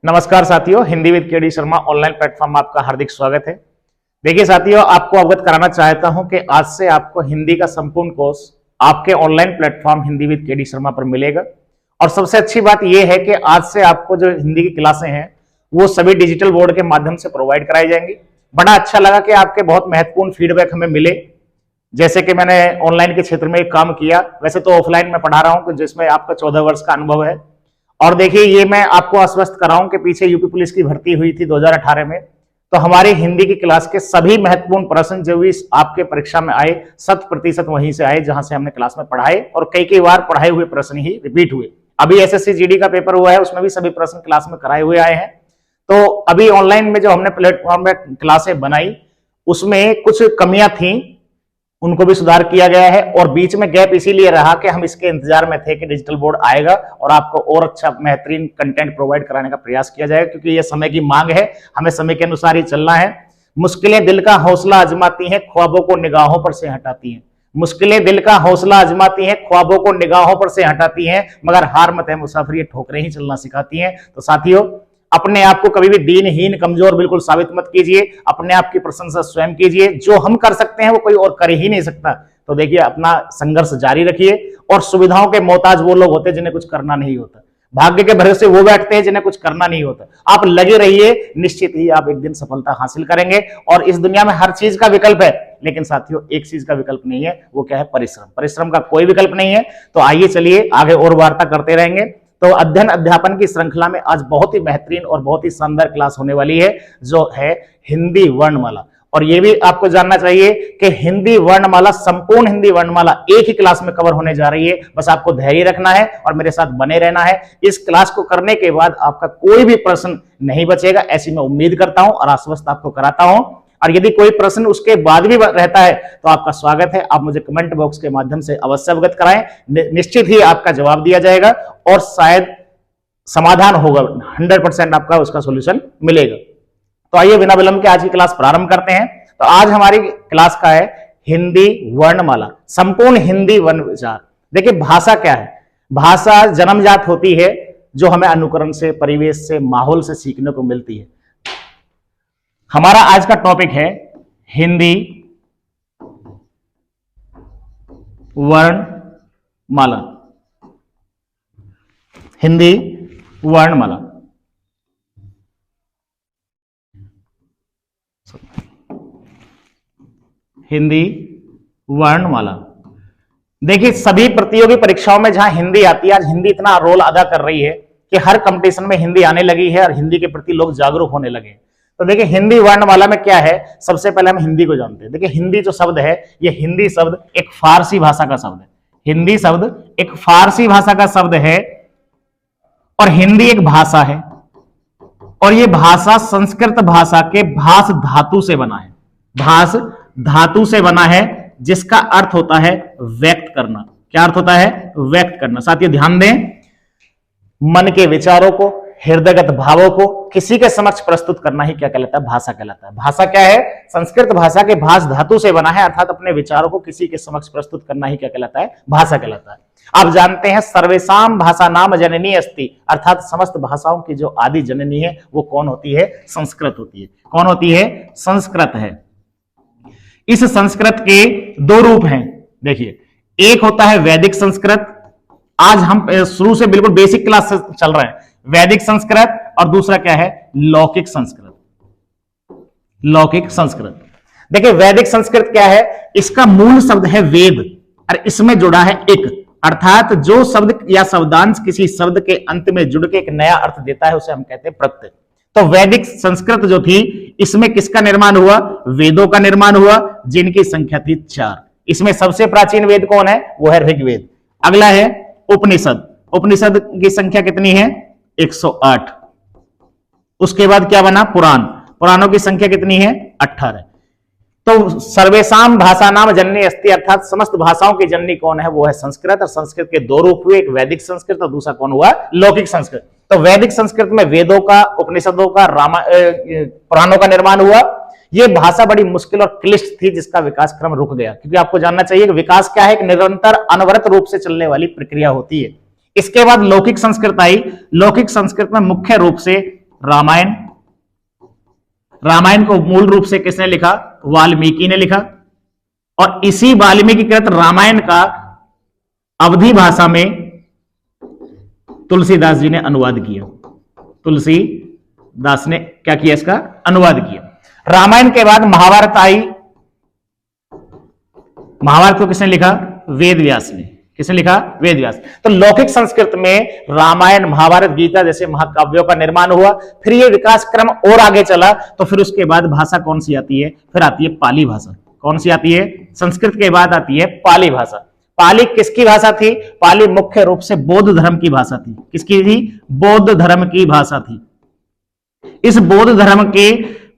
नमस्कार साथियों, हिंदी विद के डी शर्मा ऑनलाइन प्लेटफॉर्म में आपका हार्दिक स्वागत है। देखिए साथियों, आपको अवगत कराना चाहता हूं कि आज से आपको हिंदी का संपूर्ण कोर्स आपके ऑनलाइन प्लेटफॉर्म हिंदी विद के डी शर्मा पर मिलेगा। और सबसे अच्छी बात यह है कि आज से आपको जो हिंदी की क्लासें हैं वो सभी डिजिटल बोर्ड के माध्यम से प्रोवाइड कराई जाएंगी। बड़ा अच्छा लगा कि आपके बहुत महत्वपूर्ण फीडबैक हमें मिले। जैसे कि मैंने ऑनलाइन के क्षेत्र में एक काम किया, वैसे तो ऑफलाइन में पढ़ा रहा हूं जिसमें आपका 14 वर्ष का अनुभव है। और देखिए, ये मैं आपको आश्वस्त कराऊं कि पीछे यूपी पुलिस की भर्ती हुई थी 2018 में, तो हमारी हिंदी की क्लास के सभी महत्वपूर्ण प्रश्न जो भी आपके परीक्षा में आए 100% वहीं से आए जहां से हमने क्लास में पढ़ाए, और कई बार पढ़ाए हुए प्रश्न ही रिपीट हुए। अभी एसएससी जीडी का पेपर हुआ है, उसमें भी सभी प्रश्न क्लास में कराए हुए आए हैं। तो अभी ऑनलाइन में जो हमने प्लेटफॉर्म में क्लासें बनाई उसमें कुछ कमियां थी, उनको भी सुधार किया गया है। और बीच में गैप इसीलिए रहा कि हम इसके इंतजार में थे कि डिजिटल बोर्ड आएगा और आपको और अच्छा बेहतरीन कंटेंट प्रोवाइड कराने का प्रयास किया जाएगा, क्योंकि ये समय की मांग है, हमें समय के अनुसार ही चलना है। मुश्किलें दिल का हौसला आजमाती हैं, ख्वाबों को निगाहों पर से हटाती हैं। मुश्किलें दिल का हौसला आजमाती हैं, ख्वाबों को निगाहों पर से हटाती हैं, मगर हार मत है मुसाफिर, ये ठोकरें ही चलना सिखाती हैं। तो साथियों, अपने आप को कभी भी दीनहीन कमजोर बिल्कुल साबित मत कीजिए। अपने आप की प्रशंसा स्वयं कीजिए। जो हम कर सकते हैं वो कोई और कर ही नहीं सकता। तो देखिए, अपना संघर्ष जारी रखिए। और सुविधाओं के मोहताज वो लोग होते हैं जिन्हें कुछ करना नहीं होता। भाग्य के भरोसे वो बैठते हैं जिन्हें कुछ करना नहीं होता। आप लगे रहिए, निश्चित ही आप एक दिन सफलता हासिल करेंगे। और इस दुनिया में हर चीज का विकल्प है, लेकिन साथियों एक चीज का विकल्प नहीं है, वो क्या है? परिश्रम। परिश्रम का कोई विकल्प नहीं है। तो आइए चलिए आगे और वार्ता करते रहेंगे। तो अध्ययन अध्यापन की श्रृंखला में आज बहुत ही बेहतरीन और बहुत ही शानदार क्लास होने वाली है, जो है हिंदी वर्णमाला। और यह भी आपको जानना चाहिए कि हिंदी वर्णमाला, संपूर्ण हिंदी वर्णमाला एक ही क्लास में कवर होने जा रही है। बस आपको धैर्य रखना है और मेरे साथ बने रहना है। इस क्लास को करने के बाद आपका कोई भी प्रश्न नहीं बचेगा, ऐसी मैं उम्मीद करता हूं और आश्वस्त आपको कराता हूं। और यदि कोई प्रश्न उसके बाद भी रहता है तो आपका स्वागत है, आप मुझे कमेंट बॉक्स के माध्यम से अवश्य अवगत कराएं। निश्चित ही आपका जवाब दिया जाएगा और शायद समाधान होगा, 100% आपका उसका सॉल्यूशन मिलेगा। तो आइए बिना विलंब के आज की क्लास प्रारंभ करते हैं। तो आज हमारी क्लास का है हिंदी वर्णमाला, संपूर्ण हिंदी वर्ण विचार। देखिए, भाषा क्या है? भाषा जन्मजात होती है, जो हमें अनुकरण से, परिवेश से, माहौल से सीखने को मिलती है। हमारा आज का टॉपिक है हिंदी वर्णमाला। हिंदी वर्णमाला। हिंदी वर्णमाला। देखिए, सभी प्रतियोगी परीक्षाओं में जहां हिंदी आती है, आज हिंदी इतना रोल अदा कर रही है कि हर कंपटीशन में हिंदी आने लगी है और हिंदी के प्रति लोग जागरूक होने लगे। तो देखिए, हिंदी वर्णमाला में क्या है, सबसे पहले हम हिंदी को जानते हैं। देखिए, हिंदी जो शब्द है, ये हिंदी शब्द एक फारसी भाषा का शब्द है। हिंदी शब्द एक फारसी भाषा का शब्द है और हिंदी एक भाषा है। और ये भाषा संस्कृत भाषा के भास धातु से बना है। भास धातु से बना है, जिसका अर्थ होता है व्यक्त करना। क्या अर्थ होता है? व्यक्त करना। साथियों ध्यान दें, मन के विचारों को, हृदयगत भावों को किसी के समक्ष प्रस्तुत करना ही क्या कहलाता है? भाषा कहलाता है। भाषा क्या है? संस्कृत भाषा के भास धातु से बना है, अर्थात अपने विचारों को किसी के समक्ष प्रस्तुत करना ही क्या कहलाता है? भाषा कहलाता है। आप जानते हैं, सर्वेषां भाषा नाम जननी अस्ति, अर्थात समस्त भाषाओं की जो आदि जननी है वो कौन होती है? संस्कृत होती है। कौन होती है? संस्कृत है। इस संस्कृत के दो रूप हैं। देखिए, एक होता है वैदिक संस्कृत। आज हम शुरू से बिल्कुल बेसिक क्लास से चल रहे हैं। वैदिक संस्कृत, और दूसरा क्या है? लौकिक संस्कृत। लौकिक संस्कृत। देखिए, वैदिक संस्कृत क्या है? इसका मूल शब्द है वेद, और इसमें जुड़ा है एक, अर्थात जो शब्द या शब्दांश किसी शब्द के अंत में जुड़ के एक नया अर्थ देता है, उसे हम कहते हैं प्रत्यय। तो वैदिक संस्कृत जो थी, इसमें किसका निर्माण हुआ? वेदों का निर्माण हुआ, जिनकी संख्या थी 4। इसमें सबसे प्राचीन वेद कौन है? वो है ऋग्वेद। अगला है उपनिषद। उपनिषद की संख्या कितनी है? 108। उसके बाद क्या बना? पुराण। पुराणों की संख्या कितनी है? 18। तो सर्वेषां भाषानाम जननी अस्ति, अर्थात समस्त भाषाओं की जननी कौन है? वो है संस्कृत। और संस्कृत के दो रूप हुए, एक वैदिक संस्कृत और दूसरा कौन हुआ? लौकिक संस्कृत। तो वैदिक संस्कृत में वेदों का, उपनिषदों का, पुराणों का निर्माण हुआ। यह भाषा बड़ी मुश्किल और क्लिष्ट थी, जिसका विकास क्रम रुक गया, क्योंकि आपको जानना चाहिए कि विकास क्या है? एक निरंतर अनवरत रूप से चलने वाली प्रक्रिया होती है। इसके बाद लौकिक संस्कृत आई। लौकिक संस्कृत में मुख्य रूप से रामायण। रामायण को मूल रूप से किसने लिखा? वाल्मीकि ने लिखा। और इसी वाल्मीकि कृत रामायण का अवधी भाषा में तुलसीदास जी ने अनुवाद किया। तुलसीदास ने क्या किया? इसका अनुवाद किया। रामायण के बाद महाभारत आई। महाभारत को किसने लिखा? वेद व्यास ने। किसने लिखा? वेद व्यास। तो लौकिक संस्कृत में रामायण, महाभारत, गीता जैसे महाकाव्यों का निर्माण हुआ। फिर ये विकास क्रम और आगे चला, तो फिर उसके बाद भाषा कौन सी आती है? फिर आती है पाली भाषा। कौन सी आती है? संस्कृत के बाद आती है पाली भाषा। पाली किसकी भाषा थी? पाली मुख्य रूप से बौद्ध धर्म की भाषा थी। किसकी थी? बौद्ध धर्म की भाषा थी। इस बौद्ध धर्म के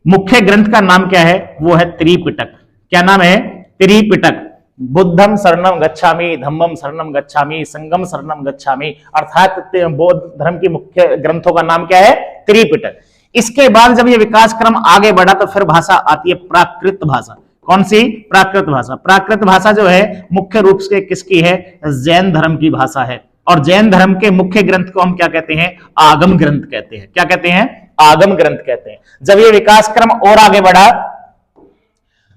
मुख्य ग्रंथ का नाम क्या है? वो है त्रिपिटक। क्या नाम है? त्रिपिटक। बुद्धम शरणम गच्छामि, धम्मम शरणम गच्छामि, संगम शरणम गच्छामि, अर्थात बौद्ध धर्म की मुख्य ग्रंथों का नाम क्या है? त्रिपिटक। इसके बाद जब ये विकास क्रम आगे बढ़ा तो फिर भाषा आती है प्राकृत भाषा। कौन सी? प्राकृत भाषा। प्राकृत भाषा जो है मुख्य रूप से किसकी है? जैन धर्म की भाषा है। और जैन धर्म के मुख्य ग्रंथ को हम क्या कहते हैं? आगम ग्रंथ कहते हैं। क्या कहते हैं? आगम ग्रंथ कहते हैं। जब ये विकास क्रम और आगे बढ़ा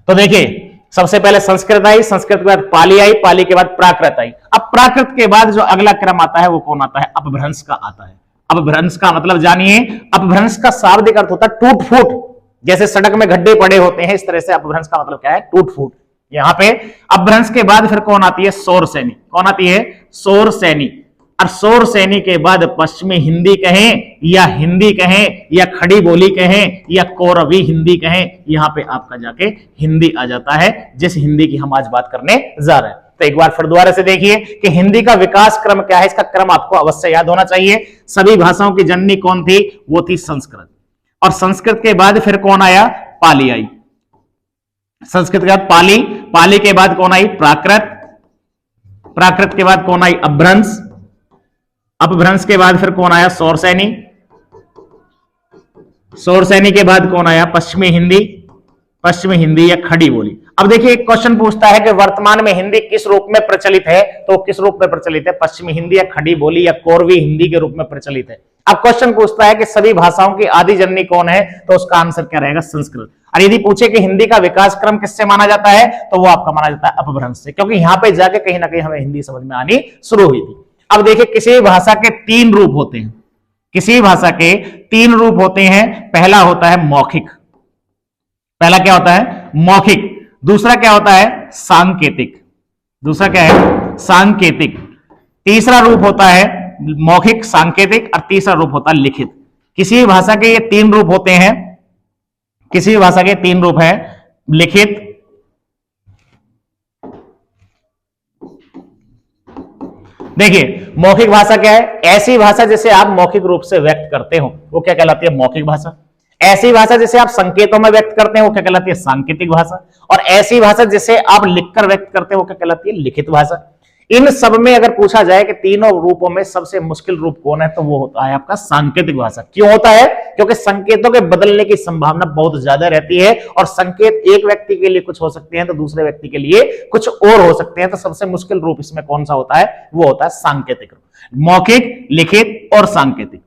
तो देखिए, सबसे पहले संस्कृत आई, संस्कृत के बाद पाली आई, पाली के बाद प्राकृत आई। अब प्राकृत के बाद जो अगला क्रम आता है वो कौन आता है? अपभ्रंश का आता है। अपभ्रंश का मतलब जानिए। अपभ्रंश का शाब्दिक अर्थ होता है टूट फूट। जैसे सड़क में गड्ढे पड़े होते हैं, इस तरह से अपभ्रंश का मतलब क्या है? टूट फूट। यहां पे अपभ्रंश के बाद फिर कौन आती है? सौर सैनी। कौन आती है? सौर सैनी। और सौर सैनी के बाद पश्चिमी हिंदी कहें या हिंदी कहें या खड़ी बोली कहें या कौरवी हिंदी कहें, यहां पे आपका जाके हिंदी आ जाता है, जिस हिंदी की हम आज बात करने जा रहे हैं। तो एक बार फिर दोबारा से देखिए कि हिंदी का विकास क्रम क्या है। इसका क्रम आपको अवश्य याद होना चाहिए। सभी भाषाओं की जननी कौन थी? वो थी संस्कृत। और संस्कृत के बाद फिर कौन आया? पाली आई। संस्कृत के बाद पाली, पाली के बाद कौन आई? प्राकृत। प्राकृत के बाद कौन आई? अपभ्रंश। अपभ्रंश के बाद फिर कौन आया? सौर सैनी। सौर सैनी के बाद कौन आया? पश्चिमी हिंदी। पश्चिमी हिंदी या खड़ी बोली। अब देखिए, एक क्वेश्चन पूछता है कि वर्तमान में हिंदी किस रूप में प्रचलित है? तो किस रूप में प्रचलित है? पश्चिमी हिंदी या खड़ी बोली या कौरवी हिंदी के रूप में प्रचलित है। अब क्वेश्चन पूछता है कि सभी भाषाओं की आदि जननी कौन है? तो उसका आंसर क्या रहेगा? संस्कृत। और यदि पूछे कि हिंदी का विकास क्रम किससे माना जाता है, तो वो आपका माना जाता है अपभ्रंश से, क्योंकि यहां पे जाके कहीं ना कहीं हमें हिंदी समझ में आनी शुरू हुई थी। अब देखिए, किसी भाषा के तीन रूप होते हैं। किसी भाषा के तीन रूप होते हैं। पहला होता है मौखिक। पहला क्या होता है? मौखिक। दूसरा क्या होता है? सांकेतिक। दूसरा क्या है? सांकेतिक। तीसरा रूप होता है मौखिक, सांकेतिक, और तीसरा रूप होता है लिखित। किसी भाषा के ये तीन रूप होते हैं। किसी भाषा के तीन रूप हैं, लिखित, देखिए मौखिक भाषा क्या है? ऐसी भाषा जिसे आप मौखिक रूप से व्यक्त करते हो वो क्या कहलाती है? मौखिक भाषा। ऐसी भाषा जिसे आप संकेतों में व्यक्त करते हैं वो क्या कहलाती है? सांकेतिक भाषा। और ऐसी भाषा जिसे आप लिखकर व्यक्त करते हैं वो क्या कहलाती है? लिखित भाषा। इन सब में अगर पूछा जाए कि तीनों रूपों में सबसे मुश्किल रूप कौन है, तो वो होता है आपका सांकेतिक भाषा। क्यों होता है? क्योंकि संकेतों के बदलने की संभावना बहुत ज्यादा रहती है, और संकेत एक व्यक्ति के लिए कुछ हो सकते हैं तो दूसरे व्यक्ति के लिए कुछ और हो सकते हैं। तो सबसे मुश्किल रूप इसमें कौन सा होता है? वो होता है सांकेतिक रूप। मौखिक, लिखित और सांकेतिक।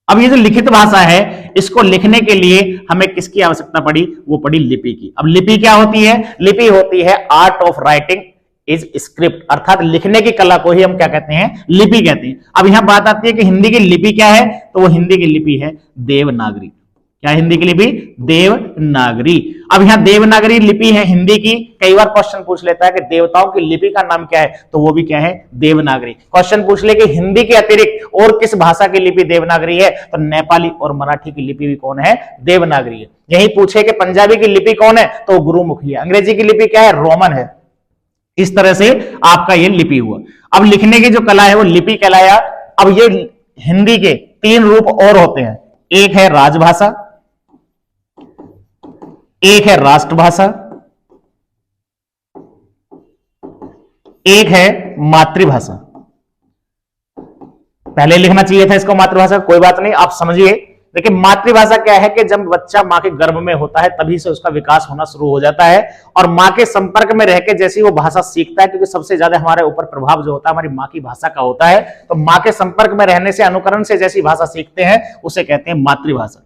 अब ये जो लिखित भाषा है, इसको लिखने के लिए हमें किसकी आवश्यकता पड़ी? वो पड़ी लिपि की। अब लिपि क्या होती है? लिपि होती है art of writing is script, अर्थात लिखने की कला को ही हम क्या कहते हैं? लिपि कहते हैं। अब यहां बात आती है कि हिंदी की लिपि क्या है, तो वो हिंदी की लिपि है देवनागरी। क्या हिंदी की लिपि? देवनागरी। अब यहां देवनागरी लिपि है हिंदी की। कई बार क्वेश्चन पूछ लेता है कि देवताओं की लिपि का नाम क्या है, तो वो भी क्या है? देवनागरी। क्वेश्चन पूछ ले कि हिंदी के अतिरिक्त और किस भाषा की लिपि देवनागरी है, तो नेपाली और मराठी की लिपि भी कौन है? देवनागरी है। यही पूछे कि पंजाबी की लिपि कौन है, तो गुरुमुखी है। अंग्रेजी की लिपि क्या है? रोमन है। इस तरह से आपका ये लिपि हुआ। अब लिखने की जो कला है वो लिपि कहलाया। अब ये हिंदी के तीन रूप और होते हैं। एक है राजभाषा, एक है राष्ट्रभाषा, एक है मातृभाषा। पहले लिखना चाहिए था इसको मातृभाषा, कोई बात नहीं, आप समझिए देखिए मातृभाषा क्या है कि जब बच्चा माँ के गर्भ में होता है तभी से उसका विकास होना शुरू हो जाता है, और माँ के संपर्क में रह के जैसे वो भाषा सीखता है, क्योंकि सबसे ज्यादा हमारे ऊपर प्रभाव जो होता है हमारी माँ की भाषा का होता है, तो माँ के संपर्क में रहने से, अनुकरण से जैसी भाषा सीखते हैं उसे कहते हैं मातृभाषा।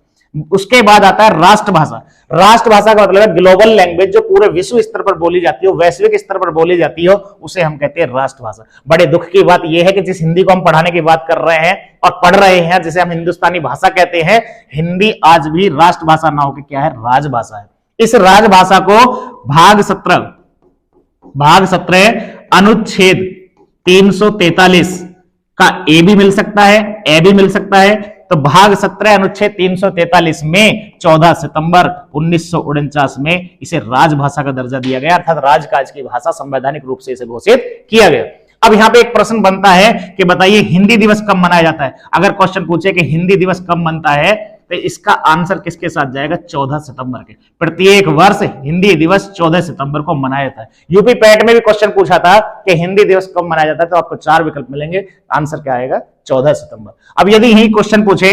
उसके बाद आता है राष्ट्रभाषा। राष्ट्रभाषा का मतलब है ग्लोबल लैंग्वेज, जो पूरे विश्व स्तर पर बोली जाती हो, वैश्विक स्तर पर बोली जाती हो, उसे हम कहते हैं राष्ट्रभाषा। बड़े दुख की बात यह है कि जिस हिंदी को हम पढ़ाने की बात कर रहे हैं और पढ़ रहे हैं, जिसे हम हिंदुस्तानी भाषा कहते हैं, हिंदी आज भी राष्ट्रभाषा ना होकर क्या है, राजभाषा है। इस राजभाषा को भाग 17 अनुच्छेद 343 का ए भी मिल सकता है, ए भी मिल सकता है। तो भाग 17 अनुच्छेद 343 में 14 सितंबर 1949 में इसे राजभाषा का दर्जा दिया गया, अर्थात राजकाज की भाषा संवैधानिक रूप से इसे घोषित किया गया। अब यहां पे एक प्रश्न बनता है कि बताइए हिंदी दिवस कब मनाया जाता है। अगर क्वेश्चन पूछे कि हिंदी दिवस कब मनता है, तो इसका आंसर किसके साथ जाएगा, 14 सितंबर के। प्रत्येक वर्ष हिंदी दिवस 14 सितंबर को मनाया जाता है। यूपी पैट में भी क्वेश्चन पूछा था कि हिंदी दिवस कब मनाया जाता है, तो आपको 4 विकल्प मिलेंगे, आंसर क्या आएगा, 14 सितंबर। अब यदि यही क्वेश्चन पूछे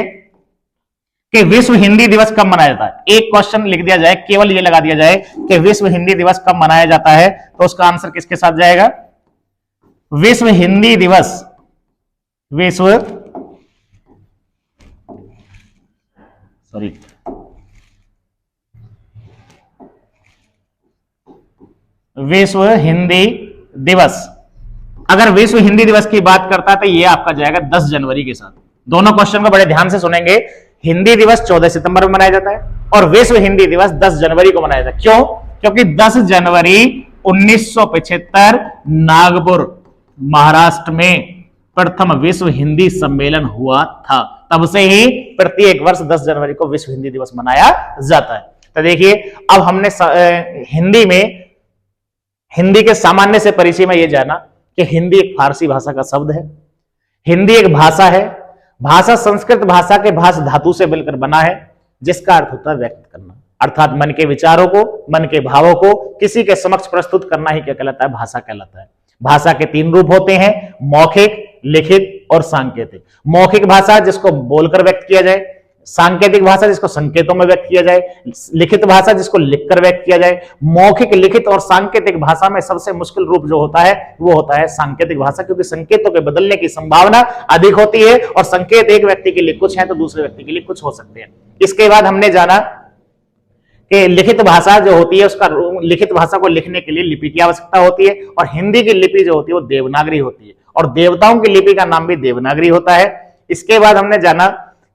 कि विश्व हिंदी दिवस कब मनाया जाता है, एक क्वेश्चन लिख दिया जाए, केवल ये लगा दिया जाए कि विश्व हिंदी दिवस कब मनाया जाता है, तो उसका आंसर किसके साथ जाएगा, विश्व हिंदी दिवस, विश्व हिंदी दिवस। अगर विश्व हिंदी दिवस की बात करता है तो ये आपका जाएगा 10 जनवरी के साथ। दोनों क्वेश्चन को बड़े ध्यान से सुनेंगे। हिंदी दिवस 14 सितंबर में मनाया जाता है और विश्व हिंदी दिवस 10 जनवरी को मनाया जाता है। क्यों? क्योंकि 10 जनवरी 1975 नागपुर महाराष्ट्र में प्रथम विश्व हिंदी सम्मेलन हुआ था। तब से ही प्रत्येक वर्ष 10 जनवरी को विश्व हिंदी दिवस मनाया जाता है। तो देखिए, अब हमने हिंदी के सामान्य से परिचय में यह जाना कि हिंदी एक फारसी भाषा का शब्द है। हिंदी एक भाषा है। भाषा संस्कृत भाषा के भाष धातु से मिलकर बना है, जिसका अर्थ होता है व्यक्त करना, अर्थात मन के विचारों को, मन के भावों को किसी के समक्ष प्रस्तुत करना ही क्या कहलाता है, भाषा कहलाता है। भाषा के 3 रूप होते हैं, मौखिक, लिखित और सांकेतिक। मौखिक भाषा जिसको बोलकर व्यक्त किया जाए, सांकेतिक भाषा जिसको संकेतों में व्यक्त किया जाए, लिखित भाषा जिसको लिखकर व्यक्त किया जाए। मौखिक, लिखित और सांकेतिक भाषा में सबसे मुश्किल रूप जो होता है वो होता है सांकेतिक भाषा, क्योंकि संकेतों के बदलने की संभावना अधिक होती है और संकेत एक व्यक्ति के लिए कुछ है तो दूसरे व्यक्ति के लिए कुछ हो सकते हैं। इसके बाद हमने जाना कि लिखित भाषा जो होती है, उसका लिखित भाषा को लिखने के लिए लिपि की आवश्यकता होती है, और हिंदी की लिपि जो होती है वो देवनागरी होती है, और देवताओं की लिपि का नाम भी देवनागरी होता है। इसके बाद हमने जाना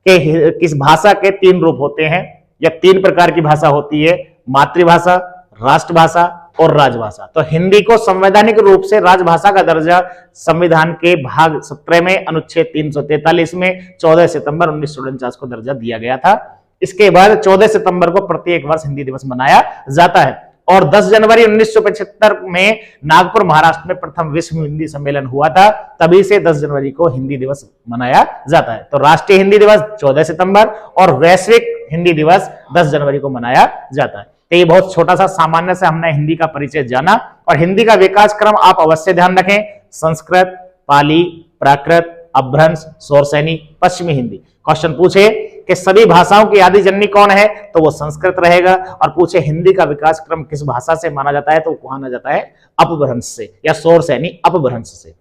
कि किस भाषा के 3 रूप होते हैं या 3 प्रकार की भाषा होती है, मातृभाषा, राष्ट्रभाषा और राजभाषा। तो हिंदी को संवैधानिक रूप से राजभाषा का दर्जा संविधान के भाग 17 में अनुच्छेद 343 में 14 सितंबर 1949 को दर्जा दिया गया था। इसके बाद 14 सितंबर को प्रत्येक वर्ष हिंदी दिवस मनाया जाता है, और 10 जनवरी 1975 में नागपुर महाराष्ट्र में प्रथम विश्व हिंदी सम्मेलन हुआ था, तभी से 10 जनवरी को हिंदी दिवस मनाया जाता है। तो राष्ट्रीय हिंदी दिवस 14 सितंबर और वैश्विक हिंदी दिवस 10 जनवरी को मनाया जाता है। तो ये बहुत छोटा सा सामान्य से हमने हिंदी का परिचय जाना, और हिंदी का विकास क्रम आप अवश्य ध्यान रखें, संस्कृत, पाली, प्राकृत, अपभ्रंश, शौरसैनी, पश्चिमी हिंदी। क्वेश्चन पूछे कि सभी भाषाओं की आदि जननी कौन है, तो वो संस्कृत रहेगा, और पूछे हिंदी का विकास क्रम किस भाषा से माना जाता है, तो माना जाता है अपभ्रंश से या शौरसैनी अपभ्रंश से।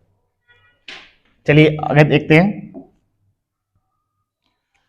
चलिए आगे देखते हैं।